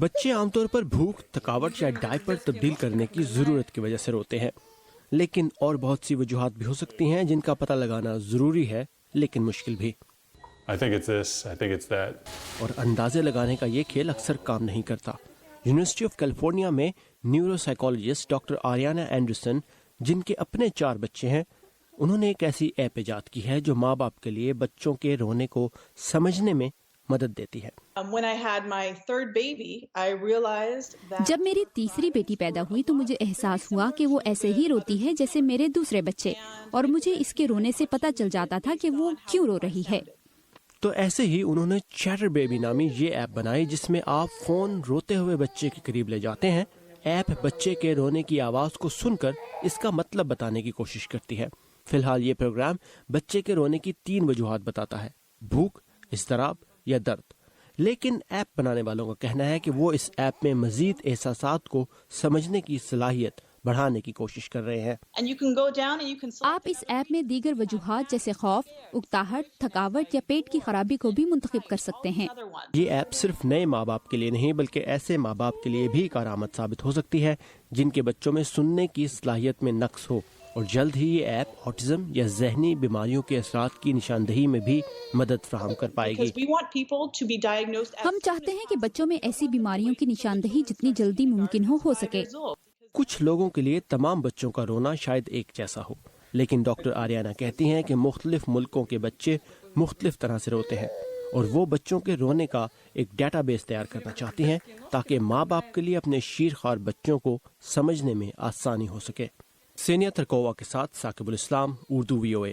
بچے عام طور پر بھوک، تھکاوٹ یا ڈائپر تبدیل کرنے کی ضرورت کی وجہ سے روتے ہیں، لیکن اور بہت سی وجوہات بھی ہو سکتی ہیں جن کا پتہ لگانا ضروری ہے لیکن مشکل بھی۔ اور اندازے لگانے کا یہ کھیل اکثر کام نہیں کرتا۔ یونیورسٹی آف کیلیفورنیا میں neuro psychologist doctor Ariana Anderson, جن کے اپنے 4 بچے ہیں، انہوں نے ایک ایسی ایپ ایجاد کی ہے جو ماں باپ کے لیے بچوں کے رونے کو سمجھنے میں مدد دیتی ہے۔ جب میری تیسری بیٹی پیدا ہوئی تو مجھے احساس ہوا کہ وہ ایسے ہی روتی ہے جیسے میرے دوسرے بچے، اور مجھے اس کے رونے سے پتہ چل جاتا تھا کہ وہ کیوں رو رہی ہے۔ تو ایسے ہی انہوں نے چیٹر بیبی نامی یہ ایپ بنائی جس میں آپ فون روتے ہوئے بچے کے قریب لے جاتے ہیں۔ ایپ بچے کے رونے کی آواز کو سن کر اس کا مطلب بتانے کی کوشش کرتی ہے۔ فی الحال یہ پروگرام بچے کے رونے کی 3 وجوہات بتاتا ہے: بھوک، اضطراب یا درد۔ لیکن ایپ بنانے والوں کا کہنا ہے کہ وہ اس ایپ میں مزید احساسات کو سمجھنے کی صلاحیت بڑھانے کی کوشش کر رہے ہیں۔ آپ اس ایپ میں دیگر وجوہات جیسے خوف، اکتاہٹ، تھکاوٹ یا پیٹ کی خرابی کو بھی منتخب کر سکتے ہیں۔ یہ ایپ صرف نئے ماں باپ کے لیے نہیں بلکہ ایسے ماں باپ کے لیے بھی کارآمد ثابت ہو سکتی ہے جن کے بچوں میں سننے کی صلاحیت میں نقص ہو، اور جلد ہی یہ ایپ آٹزم یا ذہنی بیماریوں کے اثرات کی نشاندہی میں بھی مدد فراہم کر پائے گی۔ ہم چاہتے ہیں کہ بچوں میں ایسی بیماریوں کی نشاندہی جتنی جلدی ممکن ہو سکے۔ کچھ لوگوں کے لیے تمام بچوں کا رونا شاید ایک جیسا ہو، لیکن ڈاکٹر آریانا کہتی ہیں کہ مختلف ملکوں کے بچے مختلف طرح سے روتے ہیں، اور وہ بچوں کے رونے کا ایک ڈیٹا بیس تیار کرنا چاہتی ہیں تاکہ ماں باپ کے لیے اپنے شیرخوار بچوں کو سمجھنے میں آسانی ہو سکے۔ سینیا ترکووا کے ساتھ ثاقب الاسلام، اردو VOA۔